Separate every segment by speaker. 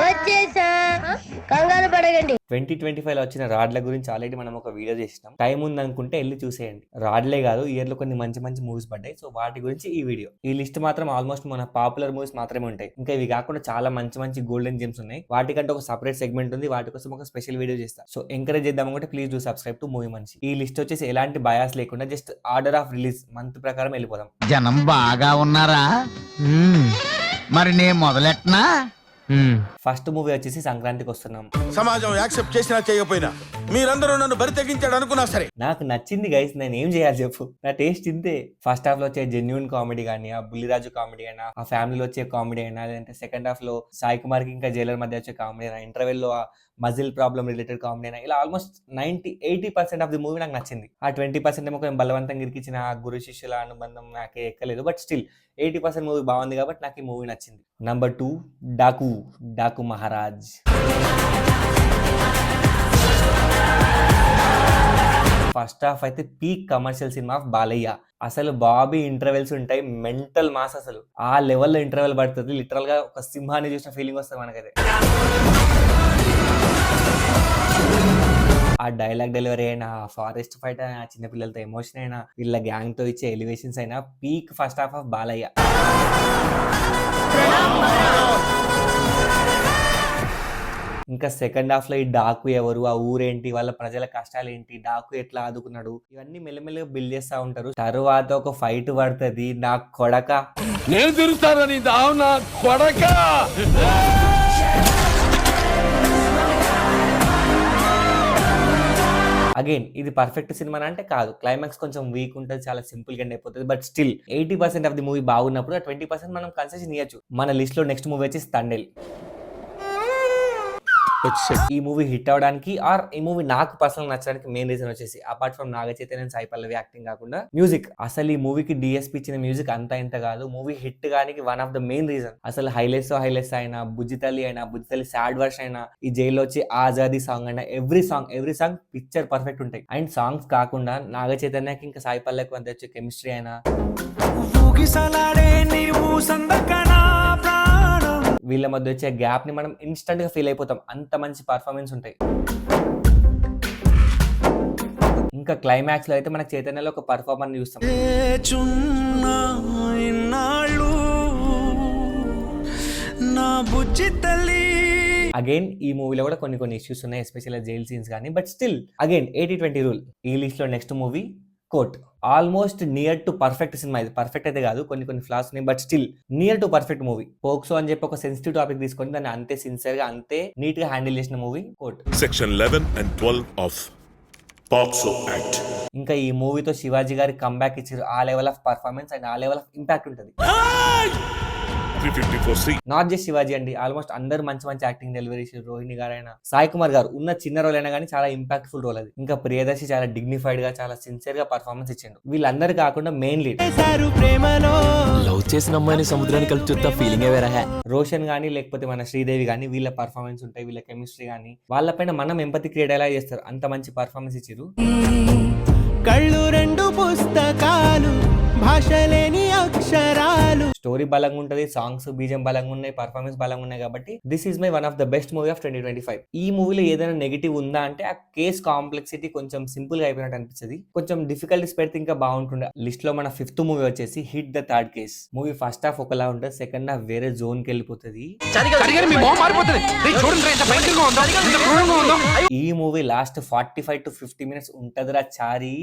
Speaker 1: వచ్చేసా, కంగారు పడకండి.
Speaker 2: 2025 లో వచ్చిన రాడ్ల గురించి ఆల్రెడీ మనం ఒక వీడియో చేసినాం. టైం ఉందనుకుంటే వెళ్ళి చూసేయండి. రాడ్లే కాదు, ఇయర్ లో కొన్ని మంచి మంచి మూవీస్ పడ్డాయి. సో వాటి గురించి ఈ వీడియో. ఈ లిస్ట్ మాత్రం ఆల్మోస్ట్ మన పాపులర్ మూవీస్ మాత్రమే ఉంటాయి. ఇంకా ఇవి కాకుండా చాలా మంచి మంచి గోల్డెన్ జెమ్స్ ఉన్నాయి. వాటికంటే ఒక సపరేట్ సెగ్మెంట్ ఉంది. వాటి కోసం ఒక స్పెషల్ వీడియో చేస్తా. సో ఎంకరేజ్ చేద్దాం అనుకుంటే please do subscribe to movie Manishi. ఈ లిస్ట్ వచ్చేసి ఎలాంటి బయాస్ లేకుండా just order of release month ప్రకారం వెళ్ళిపోదాం.
Speaker 3: జనం బాగా ఉన్నారా? మరి నేను మొదలెట్నా?
Speaker 2: ఫస్ట్ మూవీ వచ్చేసి సంక్రాంతికి వస్తున్నాం.
Speaker 4: సమాజం యాక్సెప్ట్ చేసినా చేయకపోయినా మీరందరూ నన్ను బరి తెగించాడు అనుకున్నా సరే
Speaker 2: నాకు నచ్చింది గైస్, నేను ఏం చేయాలి చెప్పు, నా టేస్ట్ ఇంతే. ఫస్ట్ హాఫ్ లో వచ్చే జెన్యున్ కామెడీ కానీ, ఆ బుల్లిరాజు కామెడీ అయినా, ఆ ఫ్యామిలీలో వచ్చే కామెడీ అయినా, లేదంటే సెకండ్ హాఫ్ లో సాయి కుమార్ కి ఇంకా జైలర్ మధ్య వచ్చే కామెడీ అయినా, ఇంటర్వెల్ లో మజిల్ ప్రాబ్లమ్ రిలేటెడ్ కామెడీ అయినా, ఇలా ఆల్మోస్ట్ 80% ఆఫ్ ది మూవీ నాకు నచ్చింది. ఆ 20% ఏమో కొంచెం బలవంతంగా ఇరికించిన గురు శిష్యుల అనుబంధం నాకే ఎక్కలేదు. బట్ స్టిల్ 80% మూవీ బాగుంది కాబట్టి నాకు ఈ మూవీ నచ్చింది. Number 2 Daaku Maharaj. First half అయితే పీక్ కమర్షియల్ సినిమా ఆఫ్ బాలయ్య. అసలు బాబీ ఇంటర్వెల్స్ ఉంటాయి, మెంటల్ మాస్. అసలు ఆ లెవెల్లో ఇంటర్వెల్ పడుతుంది. లిటరల్ గా ఒక సింహాన్ని చూసిన ఫీలింగ్ వస్తుంది మనకైతే. ఆ డైలాగ్ డెలివరీ అయినా, ఫారెస్ట్ ఫైట్ అయినా, చిన్నపిల్లలతో ఎమోషన్ అయినా, వీళ్ళ గ్యాంగ్ తో ఇచ్చే ఎలివేషన్స్ అయినా peak first half of Balayya. ఇంకా సెకండ్ హాఫ్ లో ఈ డాకు ఎవరు, ఆ ఊరేంటి, వాళ్ళ ప్రజల కష్టాలు ఏంటి, డాకు ఎట్లా ఆదుకున్నాడు, ఇవన్నీ మెల్లమెల్లగా బిల్డ్ చేస్తా ఉంటారు. తరువాత ఒక ఫైట్ పడుతుంది. నా కొడక
Speaker 4: నేను తిరుగుతానని దావునా కొడక.
Speaker 2: అగైన్ ఇది పర్ఫెక్ట్ సినిమా అంటే కాదు. క్లైమాక్స్ కొంచెం వీక్ ఉంటుంది, చాలా సింపుల్ గా అయిపోతుంది. But still 80% of the movie బాగున్నప్పుడు ఆ 20% మనం కన్సెషన్ ఇవ్వచ్చు. మన లిస్ట్ లో నెక్స్ట్ మూవీ వచ్చి తండేల్. ఈ మూవీ హిట్ అవడానికి ఆర్ ఈ మూవీ నాకు పర్సనల్ నచ్చడానికి మెయిన్ రీజన్ వచ్చేసి apart from Naga Chaitanya, Sai Pallavi acting కాకుండా మ్యూజిక్. అసలు ఈ మూవీకి డిఎస్పీ ఇచ్చిన మ్యూజిక్ అంతా ఇంత కాదు. మూవీ హిట్ గానికి one of the main reason. అసలు హైలైట్స్ అయినా, బుజ్జితల్లి సాడ్ వర్షన్ అయినా, ఈ జైల్లో వచ్చి ఆజాదీ సాంగ్ అయినా, ఎవ్రీ సాంగ్ పిక్చర్ పర్ఫెక్ట్ ఉంటాయి. అండ్ సాంగ్స్ కాకుండా నాగ చైతన్యకి ఇంకా సాయి పల్లవికి అంత వచ్చే కెమిస్ట్రీ అయినా, వీళ్ళ మధ్య వచ్చే గ్యాప్ ని మనం ఇన్స్టెంట్ గా ఫీల్ అయిపోతాం. అంత మంచి పర్ఫార్మెన్స్ ఉంటాయి. ఇంకా క్లైమాక్స్ లో అయితే మనకు చైతన్యలో ఒక పర్ఫార్మర్ చూస్తాం. అగైన్ ఈ మూవీలో కూడా కొన్ని ఇష్యూస్ ఉన్నాయి, ఎస్పెషల్ జైల్ సీన్స్ కానీ. But still again 80-20 rule. ఈ లిస్ట్ లో next movie court. Almost near to perfect cinema. ఇది పర్ఫెక్ట్ అయితే కాదు, కొన్ని ఫ్లాస్ ఉన్నాయి. But still near to perfect movie. POCSO అని చెప్పి ఒక సెన్సిటివ్ టాపిక్ తీసుకొని దాన్ని అంతే సిన్సియర్ గా, అంతే నీట్ గా హ్యాండిల్ చేసిన movie court.
Speaker 5: Section 11 and 12 of POCSO act.
Speaker 2: ఇంకా ఈ మూవీతో శివాజీ గారి కంబ్యాక్ ఇచ్చారు. ఆ లెవెల్ ఆఫ్ పర్ఫార్మెన్స్ అండ్ ఆ లెవెల్ ఆఫ్ ఇంపాక్ట్ ఉంటుంది. నాట్ జస్ట్ శివాజీ అండి, ఆల్మోస్ట్ అందరు మంచి యాక్టింగ్ డెలివరీ. రోహిణి గారైనా, సాయి కుమార్ గారు ఉన్న చిన్న రోల్ అయినా కానీ చాలా ఇంపాక్ట్ఫుల్ రోల్ అది. ఇంకా ప్రియదర్శి చాలా డిగ్నిఫైడ్ గా, చాలా సిన్సియర్ గా పర్ఫార్మెన్స్ ఇచ్చిండు. వీళ్ళందరూ కాకుండా మెయిన్ లీడ్
Speaker 6: లవ్ చేసిన అమ్మాయిని సముద్రాన్ని కలిపి చూస్తా ఫీలింగ్
Speaker 2: రోషన్ గానీ, లేకపోతే మన శ్రీదేవి గానీ, వీళ్ళ పర్ఫార్మెన్స్ ఉంటాయి, వీళ్ళ కెమిస్ట్రీ గానీ, వాళ్ళపైన మనం ఎంపతి క్రియేట్ ఎలా చేస్తారు, అంత మంచి పర్ఫార్మెన్స్ ఇచ్చారు.
Speaker 7: కళ్ళు రెండు పుస్తకాలు, భాష లేని అక్షరాలు.
Speaker 2: స్టోరీ బలంగా ఉంటది, సాంగ్స్ బీజం బలంగా ఉన్నాయి, పర్ఫార్మెన్స్ బలంగా ఉన్నాయి. కాబట్టి this is my one of the best movie of 2025. ఈ మూవీలో ఏదైనా నెగిటివ్ ఉందా అంటే ఆ కేస్ కాంప్లెక్సిటీ కొంచెం సింపుల్ గా అయిపోయినట్టు అనిపిస్తుంది. కొంచెం డిఫికల్టీస్ పెడితే ఇంకా బాగుంటుండే. లిస్ట్ లో మన 5th మూవీ వచ్చేసి hit the third case. Movie first half ఒకలా ఉంటుంది, సెకండ్ హాఫ్ వేరే జోన్ కి వెళ్ళిపోతుంది. ఈ మూవీ లాస్ట్ 45 to 50 minutes ఉంటదిరా చారీ.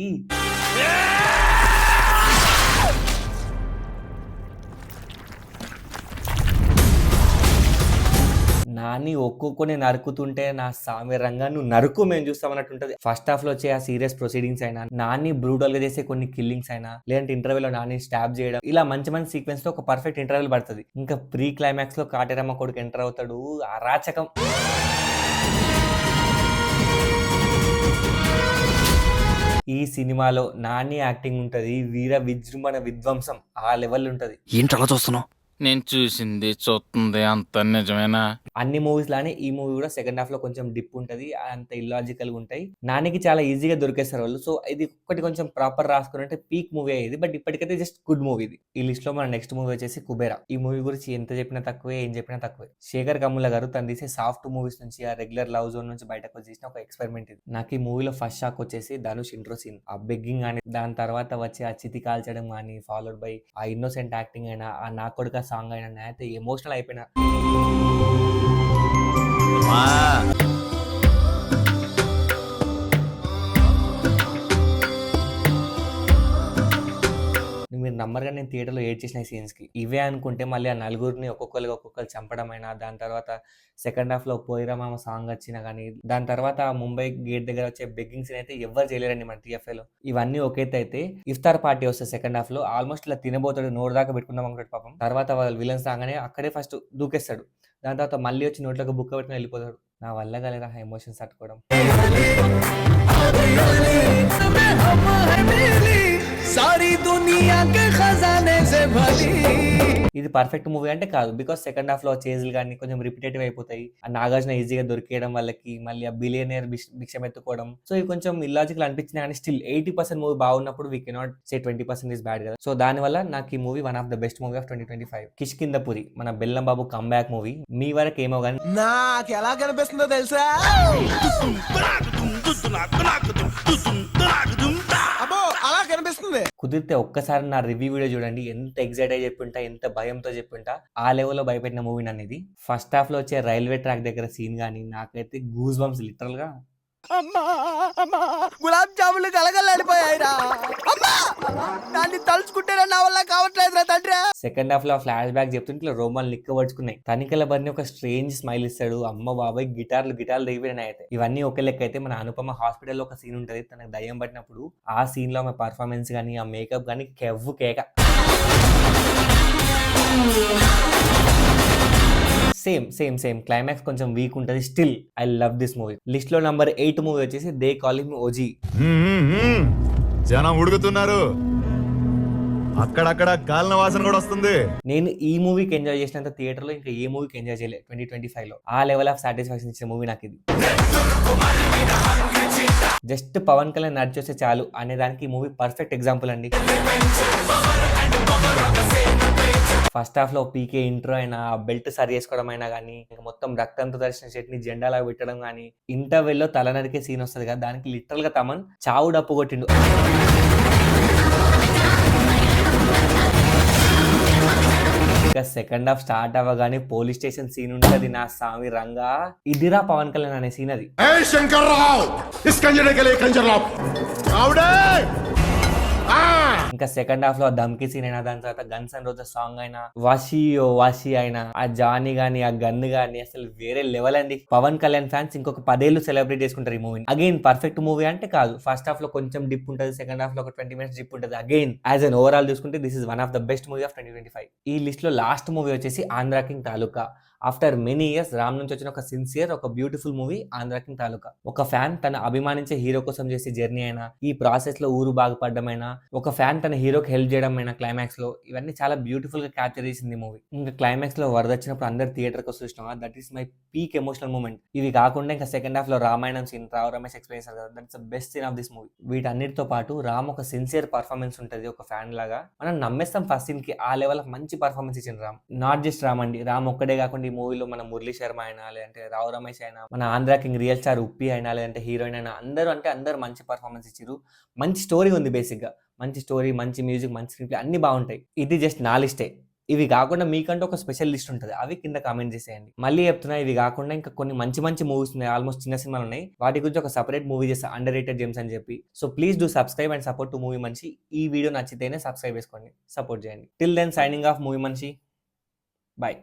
Speaker 2: నాని ఒక్కొక్కని నరుకుతుంటే నా సామి రంగా నువ్వు నరుకు మేము చూస్తామన్నట్టు ఉంటది. ఫస్ట్ హాఫ్ లో వచ్చే ఆ సీరియస్ ప్రొసీడింగ్స్ అయినా, నాని బ్రూటల్ గా చేసే కొన్ని కిల్లింగ్స్ అయినా, లేదంటే ఇంటర్వెల్ లో నాని స్టాప్ చేయడం, ఇలా మంచి సీక్వెన్స్ లో ఒక పర్ఫెక్ట్ ఇంటర్వెల్ పడుతుంది. ఇంకా ప్రీ క్లైమాక్స్ లో కాటేరమ్మ కొడుకు ఎంటర్ అవుతాడు, అరాచకం. ఈ సినిమాలో నాని యాక్టింగ్ ఉంటది, వీర విజృంభణ విధ్వంసం ఆ లెవెల్ ఉంటది.
Speaker 6: ఏంటి అలా చూస్తున్నావు?
Speaker 8: నేను చూసింది చూస్తుంది అంత నిజమేనా?
Speaker 2: అన్ని మూవీస్ లానే ఈ మూవీ కూడా సెకండ్ హాఫ్ లో కొంచెం డిప్ ఉంటది. అంత ఇల్లాజికల్ గా ఉంటాయి. నానికి చాలా ఈజీగా దొరికేస్తారు వాళ్ళు. సో ఇది ఒక్కటి కొంచెం ప్రాపర్ రాసుకున్నట్టే పీక్ మూవీ అయ్యేది. బట్ ఇప్పటికైతే జస్ట్ గుడ్ మూవీ ఇది. ఈ లిస్ట్ లో మన నెక్స్ట్ మూవీ వచ్చేసి కుబేరా. ఈ మూవీ గురించి ఎంత చెప్పినా తక్కువే, ఏం చెప్పినా తక్కువే. శేఖర్ కమ్ముల గారు తను తీసే సాఫ్ట్ మూవీస్ నుంచి ఆ రెగ్యులర్ లవ్ జోన్ నుంచి బయటకు వచ్చేసిన ఒక ఎక్స్పెరిమెంట్ ఇది. నాకు ఈ మూవీలో ఫస్ట్ షాక్ వచ్చేసి ధనుష్ ఇంట్రో సీన్, ఆ బెగ్గింగ్ అని, దాని తర్వాత వచ్చే ఆ చితి కాల్చడం కానీ, ఫాలోడ్ బై ఆ ఇన్నోసెంట్ యాక్టింగ్ అయినా, ఆ నా కొడుక సాంగ్ అయినా, నేనైతే ఎమోషనల్ అయిపోయినా. మీరు నమ్మరుగా నేను థియేటర్లో ఏడ్ చేసిన సీన్స్ కి ఇవే అనుకుంటే మళ్ళీ ఆ నలుగురిని ఒక్కొక్కరు చంపడమైనా, దాని తర్వాత సెకండ్ హాఫ్ లో పోయిరా మామ సాంగ్ వచ్చినా కానీ, దాని తర్వాత ముంబై గేట్ దగ్గర వచ్చే బెగ్గింగ్ సీన్ అయితే ఎవరు చేయలేరండి మన TFI లో. ఇవన్నీ ఒకేతే అయితే ఇఫ్తార్ పార్టీ వస్తే సెకండ్ హాఫ్ లో ఆల్మోస్ట్ ఇలా తినబోతాడు, నోరు దాకా పెట్టుకుందాం అనుకుంటాడు పాపం. తర్వాత వాళ్ళు విలన్స్ రాగానే అక్కడే ఫస్ట్ దూకేస్తాడు. దాని తర్వాత మళ్ళీ వచ్చి నోట్లోకి బుక్క పెట్టుకుని వెళ్ళిపోతాడు. నా వల్ల కలరా ఎమోషన్స్ తట్టుకోవడం. ఇది పర్ఫెక్ట్ మూవీ అంటే కాదు. బికాస్ సెకండ్ హాఫ్ లో చేజ్లు కానీ కొంచెం రిపిటేటివ్ అయిపోతాయి. ఆ నాగార్జున ఈజీగా దొరికేయడం వాళ్ళకి, మళ్ళీ ఆ బిలియనియర్ భిక్షం ఎత్తుకోవడం, సో ఇవి కొంచెం ఇల్లాజికల్ అనిపించినా కానీ స్టిల్ 80% మూవీ బాగున్నప్పుడు we cannot say 20% is bad కదా. సో దానివల్ల నాకు ఈ movie one of the best movie of 2025. Kishkindhapuri మన బెల్లం బాబు కమ్బ్యాక్ మూవీ. మీ వరకు ఏమో కానీ
Speaker 7: నాకు ఎలా కనిపిస్తుందో తెలుసా? అబ్బో అలా కనిపిస్తుంది.
Speaker 2: కుదిరితే ఒక్కసారి నా రివ్యూ వీడియో చూడండి. ఎంత ఎగ్జైట్ అయ్యి చెప్పుంటా, ఎంత భయంతో చెప్పుంటా. ఆ లెవెల్లో భయపెట్టిన మూవీ నన్ను ఇది. ఫస్ట్ హాఫ్ లో వచ్చే రైల్వే ట్రాక్ దగ్గర సీన్ కానీ నాకైతే గూస్ బంప్స్ లిటరల్ గా.
Speaker 7: అమ్మా అమ్మా గులాబ్ జాములు కలగలాడిపోయాయిరా. అమ్మా దాన్ని తలుచుకుంటేనే నా వల్ల కావట్లేదురా తండ్రి.
Speaker 2: సెకండ్ హాఫ్ లో ఫ్లాష్ బ్యాక్ చెప్తుంటే ఇట్లా రోమాలు నిక్కబడుచుకున్నాయి. తనికల బర్ని ఒక స్ట్రేంజ్ స్మైల్ ఇస్తాడు. అమ్మ బాబాయ్ గిటార్లు దిగిపోయినాయి. అయితే ఇవన్నీ ఒక లెక్క అయితే మన అనుపమ హాస్పిటల్లో ఒక సీన్ ఉంటది, తనకు దయ్యం పట్టినప్పుడు ఆ సీన్ లో ఆమె పర్ఫార్మెన్స్ కానీ, ఆ మేకప్ కానీ కెవ్వు కేక. సేమ్ క్లైమాక్స్ కొంచెం వీక్ ఉంటది. Still I love this movie. List లో నంబర్ 8 మూవీ వచ్చేసి దే కాల్ హిమ్ ఓజీ.
Speaker 9: జనం ఉడుకుతున్నారు, అక్కడక్కడ కాలిన వాసన కూడా వస్తుంది.
Speaker 2: నేను ఈ మూవీకి ఎంజాయ్ చేసినంత థియేటర్ లో ఇంకా ఏ మూవీకి ఎంజాయ్ చేయలేదు 2025 లో. ఆ లెవెల్ ఆఫ్ సాటిస్ఫాక్షన్ ఇచ్చిన మూవీ నాకు ఇది. జస్ట్ పవన్ కళ్యాణ్ నడిచొస్తే చాలు అనే దానికి ఈ మూవీ పర్ఫెక్ట్ ఎగ్జాంపుల్ అండి. ఫస్ట్ హాఫ్ లో పీకే ఇంట్రో అయినా, బెల్ట్ సరి చేసుకోవడం అయినా కానీ, ఇంకా మొత్తం రక్తంతో దర్శన చెట్ని జెండాలా పెట్టడం కానీ, ఇంటర్వెల్ లో తల నరికే సీన్ వస్తుంది కదా, దానికి లిటరల్ గా తమన్ చావు డప్పు కొట్టిండు. ఇంకా సెకండ్ హాఫ్ స్టార్ట్ అవ్వగానే పోలీస్ స్టేషన్ సీన్ ఉంటది. నా స్వామి రంగా, ఇదిరా పవన్ కళ్యాణ్ అనే సీన్ అది. ఇంకా సెకండ్ హాఫ్ లో ధమ్కి సీన్ అయినా, దాని తర్వాత గన్స్ అండ్ రోజా సాంగ్ అయినా, వాషి అయినా, ఆ జానీ గానీ, ఆ గన్ గానీ అసలు వేరే లెవెల్ అండి. పవన్ కళ్యాణ్ ఫ్యాన్స్ ఇంకొక 10 ఏళ్ళు సెలబ్రేట్ చేసుకుంటారు ఈ మూవీని. అగైన్ పర్ఫెక్ట్ మూవీ అంటే కాదు. ఫస్ట్ హాఫ్ లో కొంచెం డిప్ ఉంటుంది, సెకండ్ హాఫ్ లో ఒక 20 minutes డిప్ ఉంటుంది. అగైన్ యాజ్ అన్ ఓవరాల్ చూసుకుంటే this is one of the best movie of 2025. ఈ లిస్ట్ లో లాస్ట్ మూవీ వచ్చేసి ఆంధ్ర కింగ్ తాలూకా. ఆఫ్టర్ మెనీ ఇయర్స్ రామ్ నుంచి వచ్చిన ఒక సిన్సియర్, ఒక బ్యూటిఫుల్ మూవీ ఆంధ్ర కింగ్ తాలూకా. ఒక ఫ్యాన్ తన అభిమానించే హీరో కోసం చేసే జర్నీ అయినా, ఈ ప్రాసెస్ లో ఊరు బాగుపడమైనా, ఒక ఫ్యాన్ తన హీరోకి హెల్ప్ చేయడం అయినా, క్లైమాక్స్ లో ఇవన్నీ చాలా బ్యూటిఫుల్ గా క్యాప్చర్ చేసింది మూవీ. ఇంకా క్లైమాక్స్ లో వరద వచ్చినప్పుడు అందరు థియేటర్ కి చూసినా, that is my peak emotional moment. ఇవి కాకుండా ఇంకా సెకండ్ హాఫ్ లో రామాయణం సీన్, రావు రమేష్ ఎక్స్ప్లెయిన్ చేశారు కదా, that's the best scene of this movie. వీటన్నిటితో పాటు రామ్ ఒక సిన్సియర్ పర్ఫార్మెన్స్ ఉంటుంది, ఒక ఫ్యాన్ లాగా మనం నమ్మేస్తాం ఫస్ట్ సీన్ కి. ఆ లెవెల్ ఆఫ్ మంచి పర్ఫార్మెన్స్ ఇచ్చిన రామ్. నాట్ జస్ట్ రామ్ అండి, రామ్ ఒక్కడే కాకుండా ఈ మూవీలో మన మురళీ శర్మ అయినా, లేదంటే రావు రమేష్ అయినా, మన ఆంధ్ర కింగ్ రియల్ స్టార్ ఉప్పి అయినా, లేదంటే హీరోయిన్ అయినా, అందరూ మంచి పర్ఫార్మెన్స్ ఇచ్చారు. మంచి స్టోరీ ఉంది బేసిక్ గా. మంచి స్టోరీ, మంచి మ్యూజిక్, మంచి స్క్రీన్ ప్లే అన్ని బాగుంటాయి. ఇది జస్ట్ నా లిస్టే. ఇవి కాకుండా మీకంటూ ఒక స్పెషల్ లిస్ట్ ఉంటుంది, అవి కింద కామెంట్ చేసేయండి. మళ్ళీ చెప్తున్నా, ఇవి కాకుండా ఇంకా కొన్ని మంచి మూవీస్ ఉన్నాయి, ఆల్మోస్ట్ చిన్న సినిమాలు ఉన్నాయి. వాటి గురించి ఒక సపరేట్ మూవీ చేస్తా, అండర్ రేటెడ్ జెమ్స్ అని చెప్పి. So please do subscribe and support to movie Manishi. ఈ వీడియో నచ్చితేనే సబ్స్క్రైబ్ చేసుకోండి, సపోర్ట్ చేయండి. Till then signing off movie Manishi. Bye.